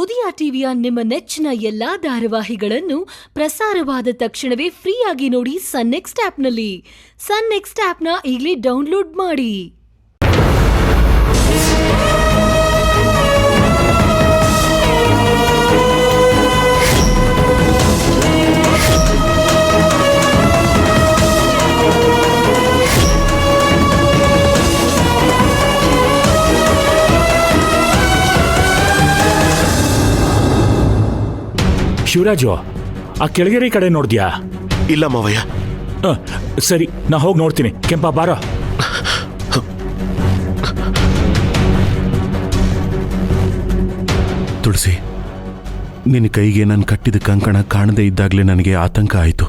ಉದಯ ಟಿವಿಯ ನಿಮ್ಮ ನೆಚ್ಚಿನ ಎಲ್ಲಾ ಧಾರಾವಾಹಿಗಳನ್ನು ಪ್ರಸಾರವಾದ ತಕ್ಷಣವೇ ಫ್ರೀಯಾಗಿ ನೋಡಿ ಸನ್ ನೆಕ್ಸ್ಟ್ ಆಪ್ನಲ್ಲಿ. ಸನ್ ನೆಕ್ಸ್ಟ್ ಆಪ್ನ ಈಗಲೇ ಡೌನ್ಲೋಡ್ ಮಾಡಿ. ಶಿವರಾಜು, ಆ ಕೆಳಗೆರೆ ಕಡೆ ನೋಡ್ದ್ಯಾ? ಇಲ್ಲ ಮಾವಯ್ಯ. ಸರಿ, ನಾ ಹೋಗಿ ನೋಡ್ತೀನಿ. ಕೆಂಪ ಬಾರ. ತುಳಸಿ, ನಿನ್ನ ಕೈಗೆ ನಾನು ಕಟ್ಟಿದ ಕಂಕಣ ಕಾಣದೇ ಇದ್ದಾಗಲೇ ನನಗೆ ಆತಂಕ ಆಯಿತು.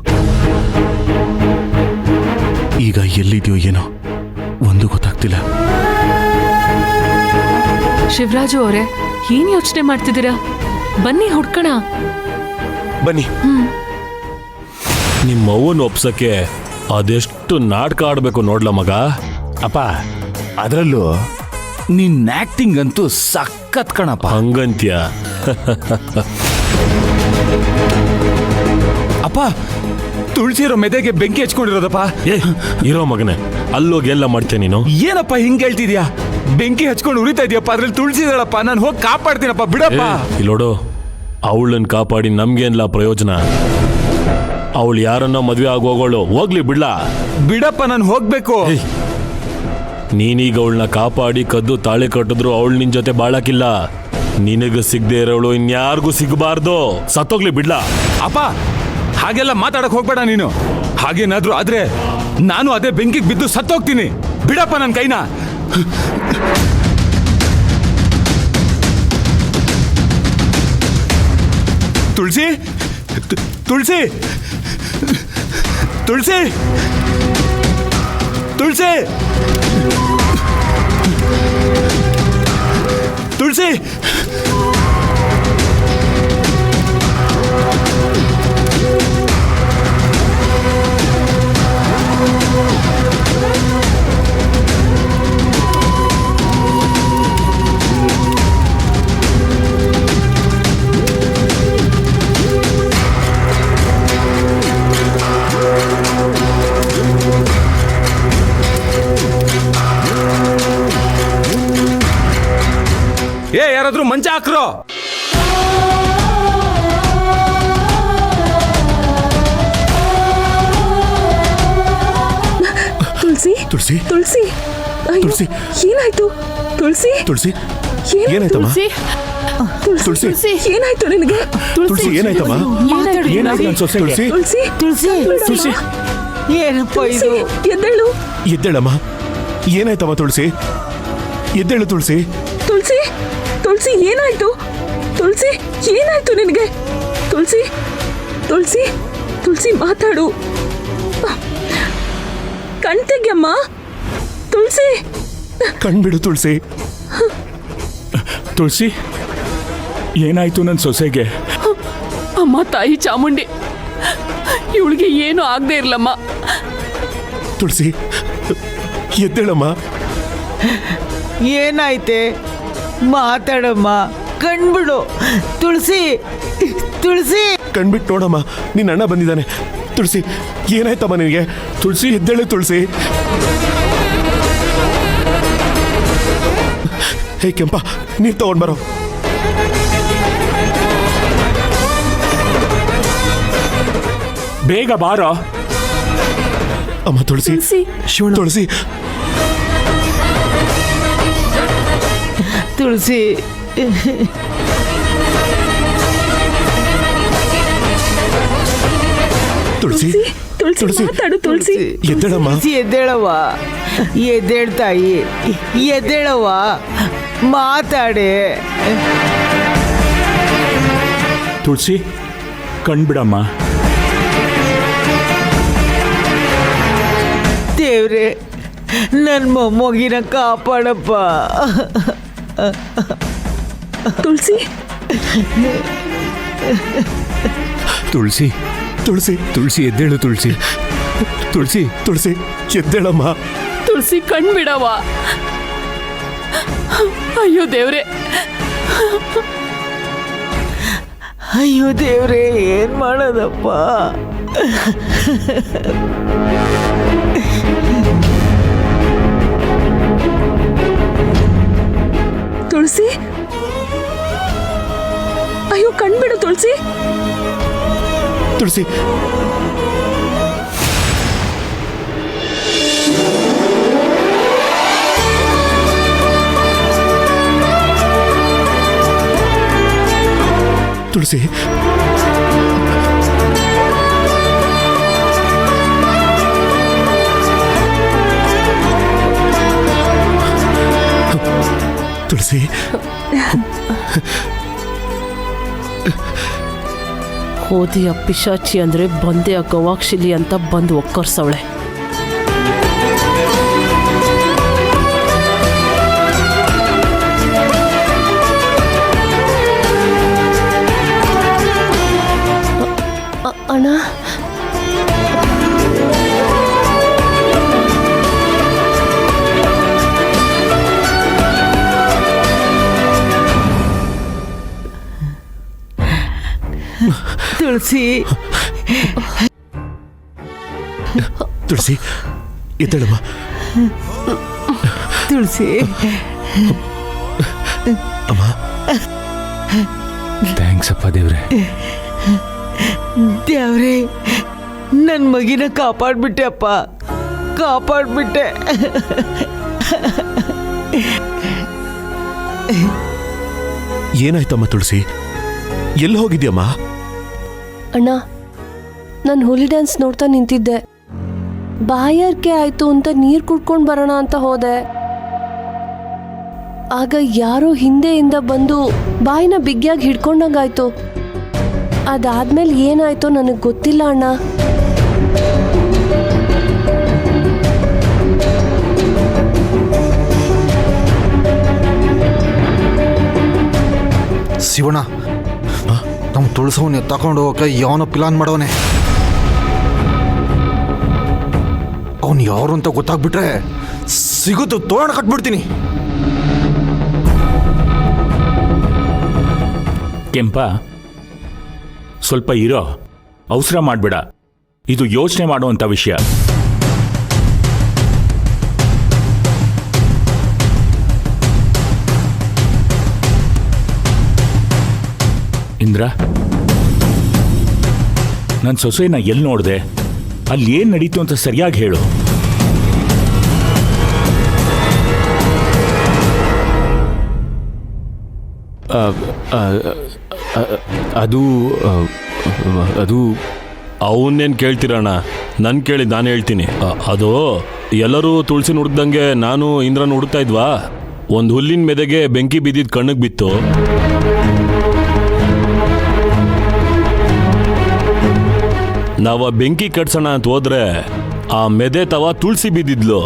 ಈಗ ಎಲ್ಲಿದೆಯೋ ಏನೋ ಒಂದು ಗೊತ್ತಾಗ್ತಿಲ್ಲ. ಶಿವರಾಜು ಅವರೇ, ಏನ್ ಯೋಚನೆ ಮಾಡ್ತಿದ್ದೀರಾ? ಬನ್ನಿ ಹುಡ್ಕಣ. ಬನ್ನಿ. ನಿಮ್ಮವ್ವನ ಒಪ್ಸಕ್ಕೆ ಅದೆಷ್ಟು ನಾಟಕ ಆಡ್ಬೇಕು ನೋಡ್ಲ ಮಗ. ಅಪ್ಪ, ಅದರಲ್ಲೂ ನಿನ್ನ ಆಕ್ಟಿಂಗ್ ಅಂತೂ ಸಖತ್ ಕಣಪ್ಪ. ಹಂಗಂತ್ಯ? ಅಪ್ಪ, ತುಳಸಿರೋ ಮೆದೆಗೆ ಬೆಂಕಿ ಹಚ್ಕೊಂಡಿರೋದಪ್ಪ. ಇರೋ ಮಗನೇ, ಅಲ್ಲೋಗಿ ಎಲ್ಲ ಮಾಡ್ತೇನೆ ನೀನು. ಏನಪ್ಪ ಹಿಂಗ್ ಹೇಳ್ತಿದ್ಯಾ? ಬೆಂಕಿ ಹಚ್ಕೊಂಡು ಉರಿತಾ ಇದೆಯಪ್ಪ, ಅದ್ರಲ್ಲಿ ತುಳಸಿದಳಪ್ಪ. ನಾನು ಹೋಗಿ ಕಾಪಾಡ್ತೀನಪ್ಪ, ಬಿಡಪ್ಪ. ಇಲ್ಲೋಡು, ಅವಳನ್ನ ಕಾಪಾಡಿ ನಮ್ಗೇನ್ಲ ಪ್ರಯೋಜನ? ಅವಳು ಯಾರನ್ನ ಮದ್ವೆ ಆಗೋಗಳು, ಹೋಗ್ಲಿ ಬಿಡ್ಲಾ? ಬಿಡಪ್ಪ, ನಾನು ಹೋಗ್ಬೇಕು. ನೀನೀಗ ಅವಳನ್ನ ಕಾಪಾಡಿ ಕದ್ದು ತಾಳೆ ಕಟ್ಟಿದ್ರು ಅವಳು ನಿನ್ ಜೊತೆ ಬಾಳಕಿಲ್ಲ. ನಿನಗ ಸಿಗದೆ ಇರೋಳು ಇನ್ಯಾರಿಗೂ ಸಿಗಬಾರ್ದು. ಸತ್ತೋಗ್ಲಿ ಬಿಡ್ಲಾ? ಅಪ್ಪ, ಹಾಗೆಲ್ಲ ಮಾತಾಡಕ್ ಹೋಗ್ಬೇಡ ನೀನು. ಹಾಗೇನಾದ್ರೂ ಆದ್ರೆ ನಾನು ಅದೇ ಬೆಂಕಿಗೆ ಬಿದ್ದು ಸತ್ತೋಗ್ತೀನಿ. ಬಿಡಪ್ಪ ನನ್ನ ಕೈನ. ತುಳಸಿ, ತುಳಸಿ, ತುಳಸಿ, ತುಳಸಿ, ತುಳಸಿ. ಯಾರಾದ್ರೂ ಮಂಚ ಹಾಕ್ರೋ. ತುಳಸಿ, ತುಳಸಿ, ತುಳಸಿ, ತುಳಸಿ, ಏನಾಯ್ತು? ತುಳಸಿ, ತುಳಸಿ, ಏನಾಯ್ತಮ್ಮ? ತುಳಸಿ, ಏನಾಯ್ತು ನಿನಗೆ? ತುಳಸಿ, ಏನಾಯ್ತಮ್ಮ? ಏನಾಯ್ತು ನನ್ನ ಸೊಸೆಗೆ? ತುಳಸಿ, ತುಳಸಿ, ತುಳಸಿ, ಏನಪ್ಪ ಇದು? ಎದ್ದೇಳು. ಎದ್ದೇಳಮ್ಮ. ಏನಾಯ್ತಮ್ಮ? ತುಳಸಿ, ಎದ್ದೇಳು. ತುಳಸಿ, ತುಳಸಿ, ತುಳಸಿ, ಏನಾಯ್ತು? ತುಳಸಿ, ಏನಾಯ್ತು ನಿನಗೆ? ತುಳಸಿ, ತುಳಸಿ, ತುಳಸಿ, ಮಾತಾಡು. ಕಣ್ತೆಗ್ಯಮ್ಮ. ತುಳಸಿ, ಕಣ್ಬಿಡು. ತುಳಸಿ, ತುಳಸಿ, ಏನಾಯ್ತು ನನ್ನ ಸೊಸೆಗೆ? ಅಮ್ಮ ತಾಯಿ ಚಾಮುಂಡಿ, ಇವಳಿಗೆ ಏನು ಆಗದೆ ಇರ್ಲಮ್ಮ. ತುಳಸಿ, ಎದ್ದೇಳಮ್ಮ. ಏನಾಯ್ತೆ? ಮಾತಾಡಮ್ಮ, ಕಣ್ಬಿಡು. ತುಳಸಿ, ತುಳಸಿ, ಕಣ್ಬಿಟ್ಟು ನೋಡಮ್ಮ, ನಿನ್ನ ಅಣ್ಣ ಬಂದಿದ್ದಾನೆ. ತುಳಸಿ, ಏನಾಯ್ತಮ್ಮ ನಿನಗೆ? ತುಳಸಿ, ಎದ್ದೇಳು. ತುಳಸಿ. ಹೇ ಕೆಂಪ, ನೀರು ತಗೊಂಡ್ ಬರೋ. ಬೇಗ ಬಾರೋ. ಅಮ್ಮ ತುಳಸಿ, ತುಳಸಿ, ತುಳಸಿ. ತುಳಸಿ, ತುಳಸಿ, ಮಾತಾಡು. ತುಳಸಿ, ಎದ್ದೇಳಮ್ಮ. ಎದ್ದೇಳವ್ವ, ಎದ್ದೇಳ್ ತಾಯಿ, ಎದ್ದೇಳವ್ವ, ಮಾತಾಡೆ. ತುಳಸಿ, ಕಣ್ಬಿಡಮ್ಮ. ದೇವ್ರೆ, ನನ್ನ ಮೊಮ್ಮಗಿನ ಕಾಪಾಡಪ್ಪ. ತುಳಸಿ, ತುಳಸಿ, ತುಳಸಿ, ತುಳಸಿ, ಎದ್ದೇಳು. ತುಳಸಿ, ತುಳಸಿ, ತುಳಸಿ, ಎದ್ದೇಳಮ್ಮ. ತುಳಸಿ, ಕಣ್ಬಿಡವ. ಅಯ್ಯೋ ದೇವ್ರೆ, ಅಯ್ಯೋ ದೇವ್ರೆ, ಏನ್ ಮಾಡೋದಪ್ಪ? ತುಳಸಿ, ಅಯ್ಯೋ ಕಣ್ಬಿಡು ತುಳಸಿ. ತುಳಸಿ, ತುಳಸಿ, ತುಳಸಿ, ಹೋದಿಯ ಪಿಶಾಚಿ ಅಂದ್ರೆ ಬಂದೆ ಆ ಗವಾಕ್ಷಿಲಿ ಅಂತ ಬಂದು ಒಕ್ಕರ್ಸವಳೆ. ಅಣ್ಣ, ತುಳಸಿ, ತುಳಸಿ, ಎದ್ದೇಳಮ್ಮ. ತುಳಸಿ, ಅಮ್ಮ, ಥ್ಯಾಂಕ್ಸ್ ಅಪ್ಪ ದೇವ್ರೆ. ದೇವ್ರೆ, ನನ್ನ ಮಗಿನ ಕಾಪಾಡ್ಬಿಟ್ಟೆ ಅಪ್ಪ, ಕಾಪಾಡ್ಬಿಟ್ಟೆ. ಏನಾಯ್ತಮ್ಮ ತುಳಸಿ? ಎಲ್ಲಿ ಹೋಗಿದ್ಯಮ್ಮ? ಅಣ್ಣ, ನಾನು ಹುಲಿ ಡ್ಯಾನ್ಸ್ ನೋಡ್ತಾ ನಿಂತಿದ್ದೆ. ಬಾಯಾರಿಕೆ ಆಯ್ತು ಅಂತ ನೀರು ಕುಡ್ಕೊಂಡು ಬರೋಣ ಅಂತ ಹೋದೆ. ಆಗ ಯಾರೋ ಹಿಂದೆಯಿಂದ ಬಂದು ಬಾಯಿನ ಬಿಗಿಯಾಗಿ ಹಿಡ್ಕೊಂಡಂಗಾಯ್ತು. ಅದಾದ್ಮೇಲೆ ಏನಾಯ್ತೋ ನನಗೆ ಗೊತ್ತಿಲ್ಲ ಅಣ್ಣ. ಶಿವಣ್ಣ, ನಮ್ಮ ತುಳಸವನ್ನ ತಗೊಂಡು ಹೋಗಕ್ಕೆ ಯಾವನೋ ಪ್ಲಾನ್ ಮಾಡವನೆ. ಅವನು ಯಾರು ಅಂತ ಗೊತ್ತಾಗ್ಬಿಟ್ರೆ ಸಿಗುತ್ತು ತೋರಣ ಕಟ್ಬಿಡ್ತೀನಿ. ಕೆಂಪ, ಸ್ವಲ್ಪ ಇರೋ, ಅವಸರ ಮಾಡಬೇಡ. ಇದು ಯೋಚನೆ ಮಾಡುವಂಥ ವಿಷಯ. ಇಂದ್ರ, ನನ್ನ ಸೊಸೆನ ಎಲ್ಲಿ ನೋಡಿದೆ? ಅಲ್ಲಿ ಏನು ನಡೀತು ಅಂತ ಸರಿಯಾಗಿ ಹೇಳು. ಅದು ಅದು ಅವನ್ನೇನು ಕೇಳ್ತೀರಣ್ಣ, ನನ್ನ ಕೇಳಿ ನಾನು ಹೇಳ್ತೀನಿ. ಅದು ಎಲ್ಲರೂ ತುಳಸಿ ಹುಡುಕ್ದಂಗೆ ನಾನು ಇಂದ್ರನ ಹುಡುಕ್ತಾ ಇದ್ವಾ. ಒಂದು ಹುಲ್ಲಿನ ಮೆದೆಗೆ ಬೆಂಕಿ ಬಿದ್ದಿದ್ದು ಕಣ್ಣಿಗೆ ಬಿತ್ತು. ನಾವು ಆ ಬೆಂಕಿ ಕಟ್ಸೋಣ ಅಂತ ಹೋದ್ರೆ ಆ ಮೆದೆ ತವ ತುಳಸಿ ಬಿದ್ದಿದ್ಲು.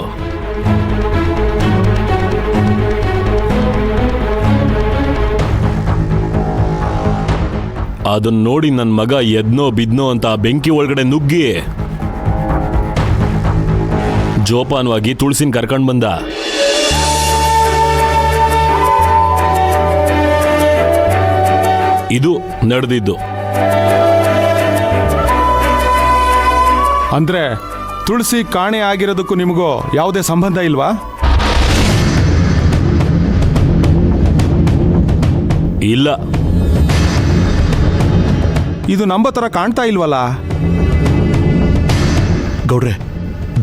ಅದನ್ನ ನೋಡಿ ನನ್ನ ಮಗ ಎದ್ನೋ ಬಿದ್ನೋ ಅಂತ ಆ ಬೆಂಕಿ ಒಳಗಡೆ ನುಗ್ಗಿ ಜೋಪಾನವಾಗಿ ತುಳಸಿನ ಕರ್ಕೊಂಡು ಬಂದ. ಇದು ನಡೆದಿದ್ದು. ಅಂದ್ರೆ ತುಳಸಿ ಕಾಣೆ ಆಗಿರೋದಕ್ಕೂ ನಿಮಗೂ ಯಾವುದೇ ಸಂಬಂಧ ಇಲ್ವಾ? ಇಲ್ಲ. ಇದು ನಂಬೋ ಥರ ಕಾಣ್ತಾ ಇಲ್ವಲ್ಲ? ಗೌಡ್ರೆ,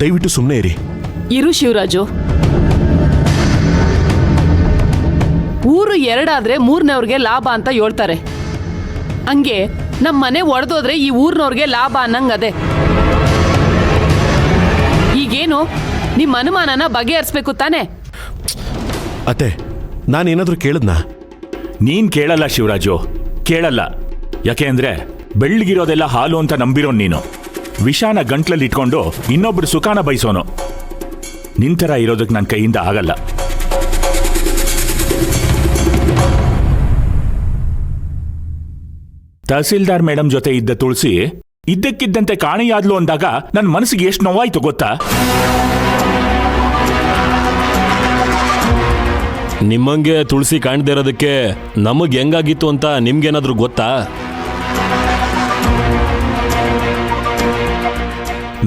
ದಯವಿಟ್ಟು ಸುಮ್ಮನೆ ಇರಿ. ಇರು ಶಿವರಾಜು. ಊರು ಎರಡಾದ್ರೆ ಮೂರನೇವ್ರಿಗೆ ಲಾಭ ಅಂತ ಹೇಳ್ತಾರೆ. ಹಂಗೆ ನಮ್ಮ ಮನೆ ಒಡೆದೋದ್ರೆ ಈ ಊರ್ನವ್ರಿಗೆ ಲಾಭ ಅನ್ನಂಗದೆ. ಈಗೇನು ನಿಮ್ಮ ಅನುಮಾನನ ಬಗೆಹರಿಸ್ಬೇಕು ತಾನೆ? ಅತ್ತೆ, ನಾನೇನಾದ್ರೂ ಕೇಳಿದ್ನಾ? ನೀನ್ ಕೇಳಲ್ಲ ಶಿವರಾಜು, ಕೇಳಲ್ಲ. ಯಾಕೆ ಅಂದ್ರೆ ಬೆಳ್ಳಗಿರೋದೆಲ್ಲ ಹಾಲು ಅಂತ ನಂಬಿರೋ ನೀನು. ವಿಷಾನ ಗಂಟ್ಲಲ್ಲಿ ಇಟ್ಕೊಂಡು ಇನ್ನೊಬ್ರು ಸುಖಾನ ಬಯಸೋನು. ನಿಂತರ ಇರೋದಕ್ಕೆ ನನ್ನ ಕೈಯಿಂದ ಆಗಲ್ಲ. ತಹಸೀಲ್ದಾರ್ ಮೇಡಮ್ ಜೊತೆ ಇದ್ದ ತುಳಸಿ ಇದ್ದಕ್ಕಿದ್ದಂತೆ ಕಾಣೆಯಾದ್ಲು ಅಂದಾಗ ನನ್ನ ಮನಸ್ಸಿಗೆ ಎಷ್ಟು ನೋವಾಯ್ತು ಗೊತ್ತಾ? ನಿಮ್ಮಂಗೆ ತುಳಸಿ ಕಾಣ್ದೇ ಇರೋದಕ್ಕೆ ನಮಗೆ ಹೆಂಗಾಗಿತ್ತು ಅಂತ ನಿಮ್ಗೇನಾದ್ರೂ ಗೊತ್ತಾ?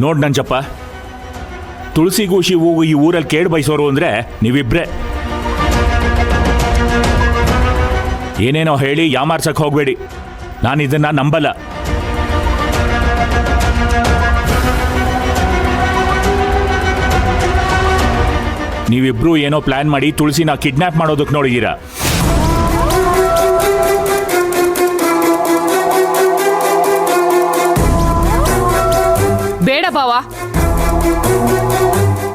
ನೋಡ್ ನಂಜಪ್ಪ, ತುಳಸಿಗೂ ಶಿವಗೂ ಈ ಊರಲ್ಲಿ ಕೇಡ್ ಬಯಸೋರು ಅಂದ್ರೆ ನೀವಿಬ್ರೆ. ಏನೇನೋ ಹೇಳಿ ಯಾಮಾರ್ಸಕ್ ಹೋಗ್ಬೇಡಿ, ನಾನು ಇದನ್ನ ನಂಬಲ್ಲ. ನೀವಿಬ್ರು ಏನೋ ಪ್ಲಾನ್ ಮಾಡಿ ತುಳಸಿನ ಕಿಡ್ನಾಪ್ ಮಾಡೋದಕ್ಕೆ ನೋಡಿದೀರಾ. ಬೇಡ ಬಾವ,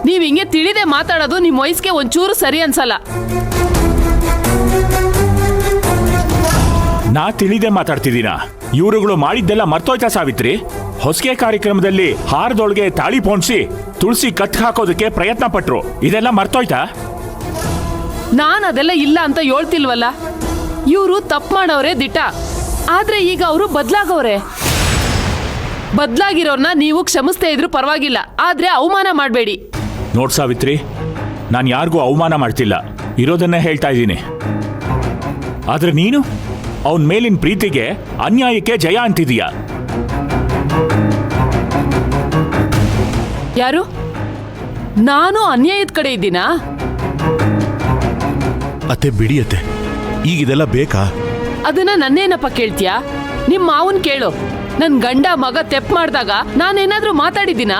ನೀವ್ ಹಿಂಗೆ ತಿಳಿದೆ ಮಾತಾಡೋದು ನಿಮ್ ವಯಸ್ಸಿಗೆ ಒಂಚೂರು ಸರಿ ಅನ್ಸಲ್ಲ. ನಾ ತಿಳಿದೆ ಮಾತಾಡ್ತಿದ್ದೀನ? ಇವರುಗಳು ಮಾಡಿದ್ದೆಲ್ಲ ಮರ್ತೋಯ್ತಾ ಸಾವಿತ್ರಿ? ಹೊಸಗೆ ಕಾರ್ಯಕ್ರಮದಲ್ಲಿ ಹಾರದೊಳಗೆ ತಾಳಿ ಪೋಣಿಸಿ ತುಳಸಿ ಕಟ್ ಹಾಕೋದಕ್ಕೆ ಪ್ರಯತ್ನ ಪಟ್ರು, ಇದೆಲ್ಲ ಮರ್ತೋಯ್ತಾ? ನಾನ್ ಅದೆಲ್ಲ ಇಲ್ಲ ಅಂತ ಹೇಳ್ತಿಲ್ವಲ್ಲ. ಇವರು ತಪ್ಪು ಮಾಡವ್ರೆ ದಿಟ, ಆದ್ರೆ ಈಗ ಅವರು ಬದ್ಲಾಗವ್ರೆ. ಬದ್ಲಾಗಿರೋರ್ನ ನೀವು ಕ್ಷಮಿಸ್ತಾ ಇದ್ರು ಪರವಾಗಿಲ್ಲ, ಆದ್ರೆ ಅವಮಾನ ಮಾಡಬೇಡಿ. ನೋಡ್ ಸಾವಿತ್ರಿ, ನಾನು ಯಾರಿಗೂ ಅವಮಾನ ಮಾಡ್ತಿಲ್ಲ, ಇರೋದನ್ನೇ ಹೇಳ್ತಾ ಇದ್ದೀನಿ. ಆದ್ರೆ ನೀನು ಅವನ ಮೇಲಿನ ಪ್ರೀತಿಗೆ ಅನ್ಯಾಯಕ್ಕೆ ಜಯ ಅಂತಿದೀಯ. ಯಾರು? ನಾನು ಅನ್ಯಾಯದ ಕಡೆ ಇದ್ದೀನಾ? ಅತ್ತೆ ಬಿಡಿ ಅತ್ತೆ, ಈಗ ಇದೆಲ್ಲ ಬೇಕಾ? ಅದನ್ನ ನನ್ನೇನಪ್ಪ ಕೇಳ್ತೀಯಾ? ನಿಮ್ ಮಾವನ್ ಕೇಳು. ನನ್ ಗಂಡ ಮಗ ತೆಪ್ಪು ಮಾಡಿದಾಗ ನಾನೇನಾದ್ರೂ ಮಾತಾಡಿದ್ದೀನಾ?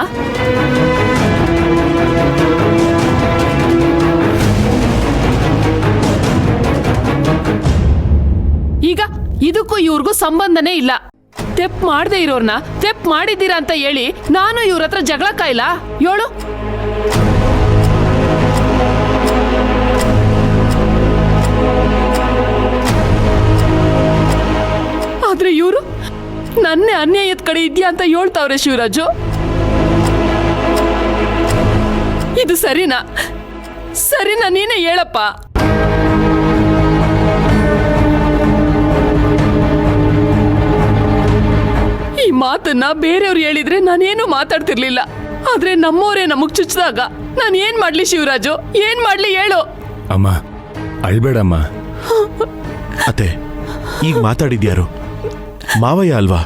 ಈಗ ಇದಕ್ಕೂ ಇವ್ರಿಗೂ ಸಂಬಂಧನೇ ಇಲ್ಲ. ತೆಪ್ಪು ಮಾಡದೇ ಇರೋರ್ನ ತೆಪ್ಪು ಮಾಡಿದ್ದೀರಾ ಅಂತ ಹೇಳಿ ನಾನು ಇವ್ರ ಹತ್ರ ಜಗಳ ಕಾಯ್ಲ ಹೇಳು. ಆದ್ರೆ ಇವರು ನನ್ನೇ ಅನ್ಯಾಯದ ಕಡೆ ಇದೆಯಾ ಅಂತ ಹೇಳ್ತಾವ್ರೆ ಶಿವರಾಜು. ಇದು ಸರಿನಾ? ಸರಿನಾ? ನೀನೇ ಹೇಳಪ್ಪ. ಈ ಮಾತನ್ನ ಬೇರೆಯವ್ರು ಹೇಳಿದ್ರೆ ನಾನೇನು ಮಾತಾಡ್ತಿರ್ಲಿಲ್ಲ, ಆದ್ರೆ ನಮ್ಮವರೇ ನಮಗ್ ಚುಚ್ಚಿದಾಗ ನಾನು ಏನ್ ಮಾಡ್ಲಿ ಶಿವರಾಜು? ಏನ್ ಮಾಡ್ಲಿ ಹೇಳು? ಅಮ್ಮ ಅಳ್ಬೇಡಮ್ಮ. ಅತ್ತೆ, ಈಗ ಮಾತಾಡಿದ್ಯಾರು? ಮಾವಯ್ಯ ಅಲ್ವಾ?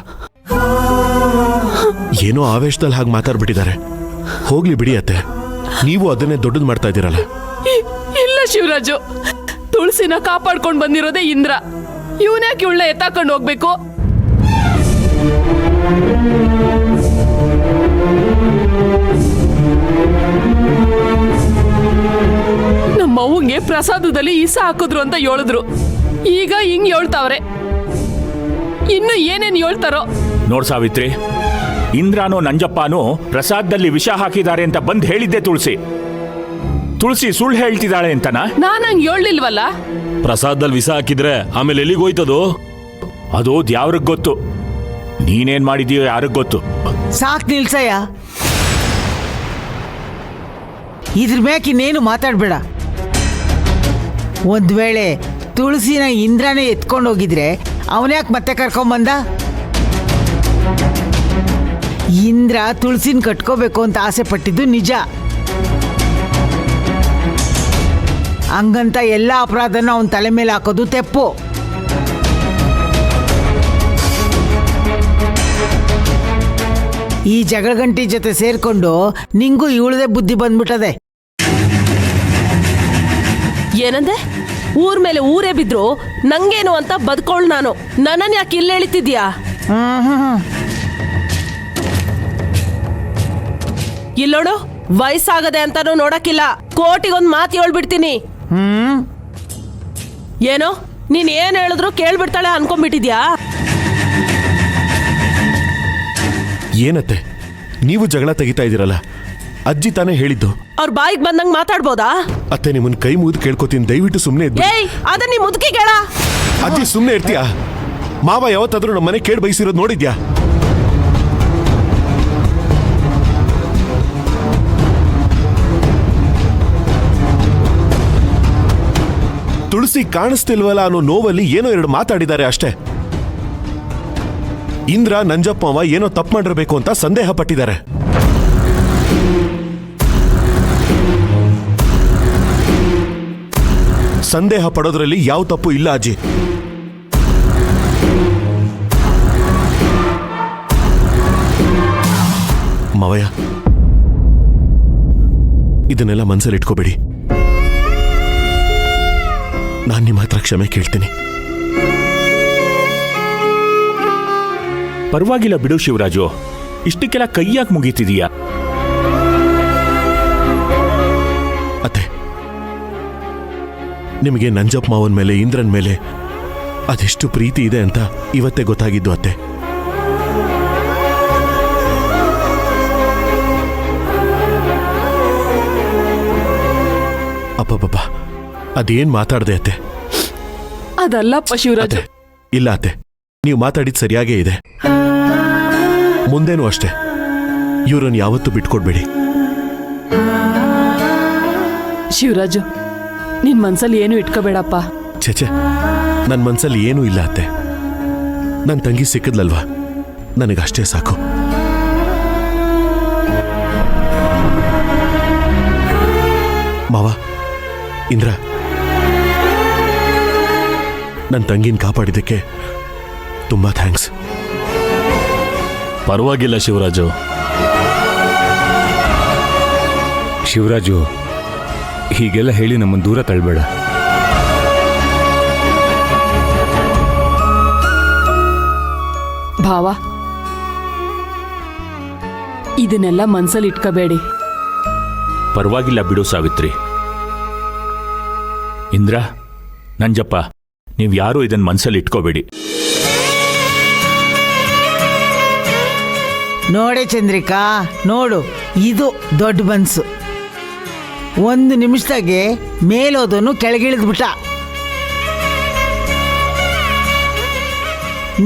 ಏನೋ ಆವೇಶದಲ್ಲಿ ಹಾಗೆ ಮಾತಾಡ್ಬಿಟ್ಟಿದ್ದಾರೆ. ಹೋಗ್ಲಿ ಬಿಡಿ ಅತ್ತೆ, ನೀವು ಅದನ್ನೇ ದೊಡ್ಡದು ಮಾಡ್ತಾ ಇದ್ದೀರಲ್ಲ. ಇಲ್ಲ ಶಿವರಾಜು, ತುಳಸಿನ ಕಾಪಾಡ್ಕೊಂಡು ಬಂದಿರೋದೇ ಇಂದ್ರ. ಇವನ್ಯಾಕೆ ಇವಳ ಎತ್ತಾಕೊಂಡು ಹೋಗ್ಬೇಕು? ನಮ್ಮವ್ವಂಗೆ ಪ್ರಸಾದದಲ್ಲಿ ಈಸ ಹಾಕಿದ್ರು ಅಂತ ಹೇಳಿದ್ರು, ಈಗ ಹಿಂಗ್ ಹೇಳ್ತಾವ್ರೆ. ಇನ್ನು ಏನೇನ್ ಹೇಳ್ತಾರೋ. ನೋಡ್ ಸಾವಿತ್ರಿ, ಇಂದ್ರಾನೋ ನಂಜಪ್ಪನೋ ಪ್ರಸಾದದಲ್ಲಿ ವಿಷ ಹಾಕಿದ್ದಾರೆ ಅಂತ ಬಂದ್ ಹೇಳಿದ್ದೆ ತುಳಸಿ. ತುಳಸಿ ಸುಳ್ಳು ಹೇಳ್ತಿದ್ದಾಳೆ ಅಂತನಾ? ನಾನ್ ಹಂಗ್ ಹೇಳಿಲ್ವಲ್ಲ. ಪ್ರಸಾದದಲ್ಲಿ ವಿಷ ಹಾಕಿದ್ರೆ ಆಮೇಲೆ ಎಲ್ಲಿಗೆ ಹೋಯ್ತದು? ಅದು ಯಾವ್ರಿಗೆ ಗೊತ್ತು? ನೀನೇನ್ ಮಾಡಿದೀಯೋ ಯಾರಿಗ್ ಗೊತ್ತು? ಸಾಕ್ ನಿಲ್ಸಯ್ಯ, ಇದ್ರ ಮ್ಯಾಕ್ ಇನ್ನೇನು ಮಾತಾಡ್ಬೇಡ. ಒಂದ್ ವೇಳೆ ತುಳಸಿನ ಇಂದ್ರನೇ ಎತ್ಕೊಂಡು ಹೋಗಿದ್ರೆ ಅವನ್ಯಾಕೆ ಮತ್ತೆ ಕರ್ಕೊಂಬಂದ? ಇಂದ್ರ ತುಳಸಿನ ಕಟ್ಕೋಬೇಕು ಅಂತ ಆಸೆ ಪಟ್ಟಿದ್ದು ನಿಜ. ಹಂಗಂತ ಎಲ್ಲ ಅಪರಾಧನ ಅವನ ತಲೆ ಮೇಲೆ ಹಾಕೋದು ತೆಪ್ಪು. ಈ ಜಗಳಗಂಟಿ ಜೊತೆ ಸೇರ್ಕೊಂಡು ನಿಂಗೂ ಇವಳದೇ ಬುದ್ಧಿ ಬಂದ್ಬಿಟ್ಟದೆ. ಏನಂದೆ? ಊರ್ ಮೇಲೆ ಊರೇ ಬಿದ್ರು ನಂಗೇನು ಅಂತ ಬದುಕೊಳ್ಳು ನಾನು. ನನ್ನನ್ ಯಾಕೆ ಇಲ್ಲಿ ಎಳಿತಿದ್ಯಾ? ಇಲ್ಲೋಡು, ವಯಸ್ಸಾಗದೆ ಅಂತಾನು ನೋಡಕ್ಕಿಲ್ಲ. ಕೋಟಿಗೊಂದ್ ಮಾತು ಹೇಳ್ಬಿಡ್ತೀನಿ. ಏನೋ ನೀನ್ ಏನ್ ಹೇಳಿದ್ರು ಕೇಳ್ಬಿಡ್ತಾಳೆ ಅನ್ಕೊಂಡ್ಬಿಟ್ಟಿದ್ಯಾ? ಏನತ್ತೆ, ನೀವು ಜಗಳ ತೆಗಿತಾ ಇದ್ದೀರಲ್ಲ, ಅಜ್ಜಿ ತಾನೇ ಹೇಳಿದ್ದು. ಅವ್ರ ಬಾಯಿಗೆ ಬಂದಂಗ್ ಮಾತಾಡ್ಬೋದಾ? ಅತ್ತೆ, ನಿಮ್ಮನ್ ಕೈ ಮುಗಿದು ಕೇಳ್ಕೊತೀನಿ, ದಯವಿಟ್ಟು ಸುಮ್ಮನೆ ಇದ್ದು. ಏಯ್, ಅದ ನೀ ಮುದುಕಿಗೆ ಹೇಳ. ಅಜ್ಜಿ ಸುಮ್ಮನೆ ಇರ್ತೀಯಾ? ಮಾವ ಯಾವತ್ತಾದ್ರೂ ನಮ್ಮ ಮನೆ ಕೇಳಿ ಬಯಸಿರೋದು ನೋಡಿದ್ಯಾ? ತುಳಸಿ ಕಾಣಿಸ್ತಿಲ್ವಲ್ಲ ಅನ್ನೋ ನೋವಲ್ಲಿ ಏನೋ ಎರಡು ಮಾತಾಡಿದ್ದಾರೆ ಅಷ್ಟೇ. ಇಂದ್ರ ನಂಜಪ್ಪವ ಏನೋ ತಪ್ಪು ಮಾಡಿರಬೇಕು ಅಂತ ಸಂದೇಹ ಪಟ್ಟಿದ್ದಾರೆ. ಸಂದೇಹ ಪಡೋದ್ರಲ್ಲಿ ಯಾವ ತಪ್ಪು ಇಲ್ಲ ಅಜ್ಜಿ. ಮಾವಯ್ಯ, ಇದನ್ನೆಲ್ಲ ಮನಸ್ಸಲ್ಲಿ ಇಟ್ಕೋಬೇಡಿ. ನಾನು ನಿಮ್ಮ ಹತ್ರ ಕ್ಷಮೆ ಕೇಳ್ತೀನಿ. ಪರವಾಗಿಲ್ಲ ಬಿಡು ಶಿವರಾಜು, ಇಷ್ಟಕ್ಕೆಲ್ಲ ಕೈಯಾಗಿ ಮುಗೀತಿದೀಯಾ? ಅತ್ತೆ, ನಿಮಗೆ ನಂಜಪ್ಪ ಮಾವನ ಮೇಲೆ, ಇಂದ್ರನ್ ಮೇಲೆ ಅದೆಷ್ಟು ಪ್ರೀತಿ ಇದೆ ಅಂತ ಇವತ್ತೇ ಗೊತ್ತಾಗಿದ್ದು ಅತ್ತೆ. ಅಪ್ಪಪ್ಪ, ಅದೇನ್ ಮಾತಾಡ್ದೆ ಅತ್ತೆ? ಅದಲ್ಲಪ್ಪ ಶಿವರಾಜ್. ಅತ್ತೆ, ಇಲ್ಲ ಅತ್ತೆ, ನೀವು ಮಾತಾಡಿದ್ ಸರಿಯಾಗೇ ಇದೆ. ಮುಂದೇನೂ ಅಷ್ಟೇ, ಇವ್ರನ್ನ ಯಾವತ್ತೂ ಬಿಟ್ಕೊಡ್ಬೇಡಿ. ಶಿವರಾಜು, ನಿನ್ ಮನ್ಸಲ್ಲಿ ಏನು ಇಟ್ಕೋಬೇಡಪ್ಪ. ಛೆಛೆ, ನನ್ನ ಮನ್ಸಲ್ಲಿ ಏನೂ ಇಲ್ಲ ಅತ್ತೆ. ನನ್ನ ತಂಗಿ ಸಿಕ್ಕಿದ್ಲಲ್ವಾ, ನನಗಷ್ಟೇ ಸಾಕು. ಮಾವ, ಇಂದ್ರ, ನನ್ನ ತಂಗಿನ ಕಾಪಾಡಿದ್ದಕ್ಕೆ ತುಂಬಾ ಥ್ಯಾಂಕ್ಸ್. ಪರವಾಗಿಲ್ಲ ಶಿವರಾಜು. ಶಿವರಾಜು, ಹೀಗೆಲ್ಲ ಹೇಳಿ ನಮ್ಮನ್ನು ದೂರ ತಳ್ಳಬೇಡ. ಭಾವ, ಇದನ್ನೆಲ್ಲ ಮನ್ಸಲ್ಲಿ ಇಟ್ಕೋಬೇಡಿ. ಪರವಾಗಿಲ್ಲ ಬಿಡು ಸಾವಿತ್ರಿ. ಇಂದ್ರ, ನಂಜಪ್ಪ, ನೀವು ಯಾರೂ ಇದನ್ನ ಮನಸ್ಸಲ್ಲಿ ಇಟ್ಕೋಬೇಡಿ. ನೋಡೆ ಚಂದ್ರಿಕಾ, ನೋಡು, ಇದು ದೊಡ್ಡ ಮನ್ಸು. ಒಂದು ನಿಮಿಷದಾಗೆ ಮೇಲೋದನ್ನು ಕೆಳಗಿಳಿದ್ಬಿಟ್ಟ.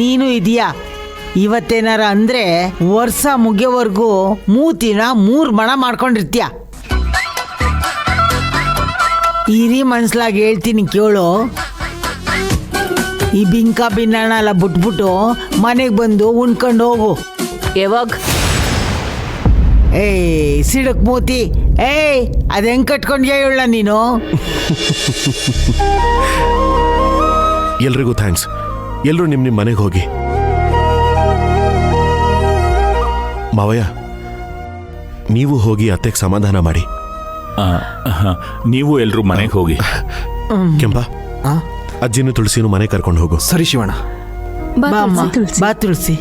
ನೀನು ಇದೆಯಾ, ಇವತ್ತೇನಾರ ಅಂದ್ರೆ ವರ್ಷ ಮುಗಿಯೋವರೆಗೂ ಮೂತಿನ 3 ಮಣ ಮಾಡ್ಕೊಂಡಿರ್ತೀಯ. ಇರಿ ಮನ್ಸಲಾಗಿ ಹೇಳ್ತೀನಿ ಕೇಳು. ಈ ಬಿಂಕ ಬಿನ್ನಣ ಎಲ್ಲ ಬಿಟ್ಬಿಟ್ಟು ಮನೆಗೆ ಬಂದು ಉಣ್ಕೊಂಡು ಹೋಗು. ಯಾವಾಗ? ಏಯ್ ಸಿಡಕ್ ಮೂತಿ, ಏಯ್ ಅದು ಹೆಂಗ್ ಕಟ್ಕೊಂಡ್ಯಾ ಹೇಳ ನೀನು? ಎಲ್ರಿಗೂ ಥ್ಯಾಂಕ್ಸ್. ಎಲ್ಲರೂ ನಿಮ್ಮ ಮನೆಗೆ ಹೋಗಿ. ಮಾವಯ್ಯ, ನೀವು ಹೋಗಿ ಅತ್ತೆಗೆ ಸಮಾಧಾನ ಮಾಡಿ. ನೀವು ಎಲ್ಲರೂ ಮನೆಗೆ ಹೋಗಿ. ಕೆಂಪ, ಅಜ್ಜಿನೂ ತುಳಸಿನೂ ಮನೆ ಕರ್ಕೊಂಡು ಹೋಗು. ಸರಿ ಶಿವಣ್ಣ. ಬಾ ತುಳಸಿ.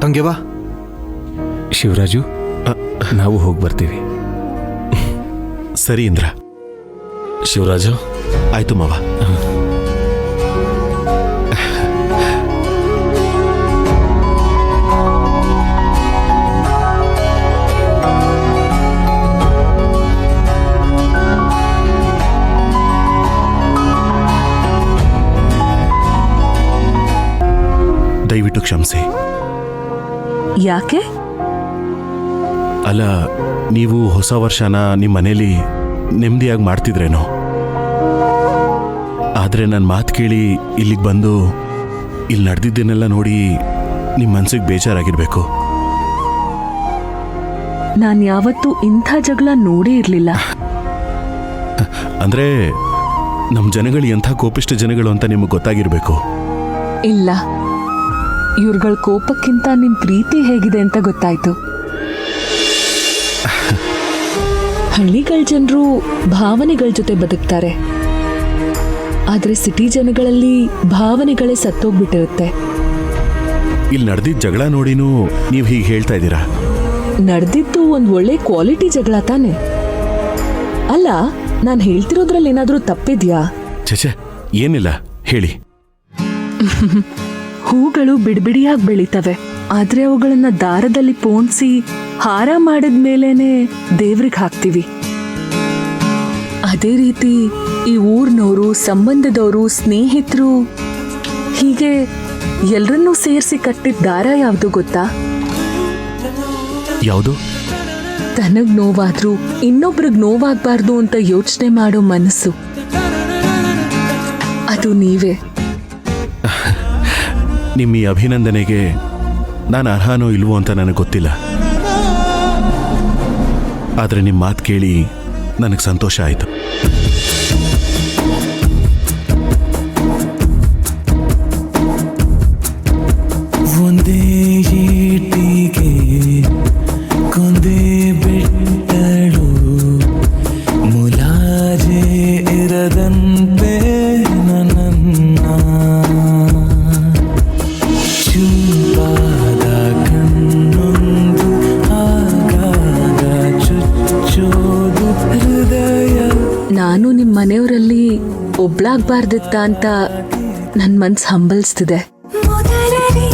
ತಂಗೆ ಬಾ. ಶಿವರಾಜು, ನಾವು ಹೋಗಿ ಬರ್ತೀವಿ. ಸರಿ ಇಂದ್ರ. ಶಿವರಾಜು, ಆಯ್ತು ಮಾವ. ದಯವಿಟ್ಟು ಕ್ಷಮಿಸಿ. ಯಾಕೆ? ಅಲ್ಲ, ನೀವು ಹೊಸ ವರ್ಷನ ನಿಮ್ಮ ಮನೇಲಿ ನೆಮ್ಮದಿಯಾಗಿ ಮಾಡ್ತಿದ್ರೇನೋ, ಆದರೆ ನನ್ನ ಮಾತು ಕೇಳಿ ಇಲ್ಲಿಗೆ ಬಂದು ಇಲ್ಲಿ ನಡೆದಿದ್ದನ್ನೆಲ್ಲ ನೋಡಿ ನಿಮ್ಮ ಮನಸ್ಸಿಗೆ ಬೇಜಾರಾಗಿರ್ಬೇಕು. ನಾನು ಯಾವತ್ತೂ ಇಂಥ ಜಗಳ ನೋಡೇ ಇರಲಿಲ್ಲ. ಅಂದರೆ ನಮ್ಮ ಜನಗಳು ಎಂಥ ಕೋಪಿಷ್ಟ ಜನಗಳು ಅಂತ ನಿಮಗೆ ಗೊತ್ತಾಗಿರಬೇಕು. ಇಲ್ಲ, ಇವ್ರುಗಳ ಕೋಪಕ್ಕಿಂತ ನಿಮ್ ಪ್ರೀತಿ ಹೇಗಿದೆ ಅಂತ ಗೊತ್ತಾಯ್ತು. ಹಳ್ಳಿಗಳ ಜನರು ಭಾವನೆಗಳ ಜೊತೆ ಬದುಕ್ತಾರೆ, ಆದ್ರೆ ಸಿಟಿ ಜನಗಳಲ್ಲಿ ಭಾವನೆಗಳೇ ಸತ್ತೋಗ್ಬಿಟ್ಟಿರುತ್ತೆ. ಇಲ್ಲಿ ನಡೆದಿದ್ದ ಜಗಳ ನೋಡಿನೂ ನೀವು ಹೀಗೆ ಹೇಳ್ತಾ ಇದ್ದೀರಾ? ನಡೆದಿದ್ದು ಒಂದ್ ಒಳ್ಳೆ ಕ್ವಾಲಿಟಿ ಜಗಳ ತಾನೆ? ಅಲ್ಲ, ನಾನು ಹೇಳ್ತಿರೋದ್ರಲ್ಲಿ ಏನಾದ್ರೂ ತಪ್ಪಿದ್ಯಾ? ಛೆ, ಏನಿಲ್ಲ, ಹೇಳಿ. ಹೂಗಳು ಬಿಡಿಬಿಡಿಯಾಗಿ ಬೆಳಿತವೆ, ಆದ್ರೆ ಅವುಗಳನ್ನ ದಾರದಲ್ಲಿ ಪೋಣಿಸಿ ಹಾರ ಮಾಡಿದ್ಮೇಲೇನೆ ದೇವ್ರಿಗೆ ಹಾಕ್ತಿವಿ. ಅದೇ ರೀತಿ ಈ ಊರ್ನವರು, ಸಂಬಂಧದವರು, ಸ್ನೇಹಿತರು, ಹೀಗೆ ಎಲ್ರನ್ನೂ ಸೇರಿಸಿ ಕಟ್ಟಿದ ದಾರ ಯಾವುದು ಗೊತ್ತಾ? ಯಾವುದು? ತನಗ್ ನೋವಾದ್ರೂ ಇನ್ನೊಬ್ರಿಗೆ ನೋವಾಗಬಾರ್ದು ಅಂತ ಯೋಚನೆ ಮಾಡೋ ಮನಸ್ಸು, ಅದು ನೀವೇ. ನಿಮ್ಮ ಈ ಅಭಿನಂದನೆಗೆ ನಾನು ಅರ್ಹನೋ ಇಲ್ವೋ ಅಂತ ನನಗೆ ಗೊತ್ತಿಲ್ಲ, ಆದರೆ ನಿಮ್ಮ ಮಾತು ಕೇಳಿ ನನಗೆ ಸಂತೋಷ ಆಯಿತು. ಒಂದೇ ಏಟಿಗೆ ಆಗ್ಬಾರ್ದಿತ್ತ ಅಂತ ನನ್ ಮನ್ಸು ಹಂಬಲಿಸ್ತಿದೆ. ಮೊದಲನೇ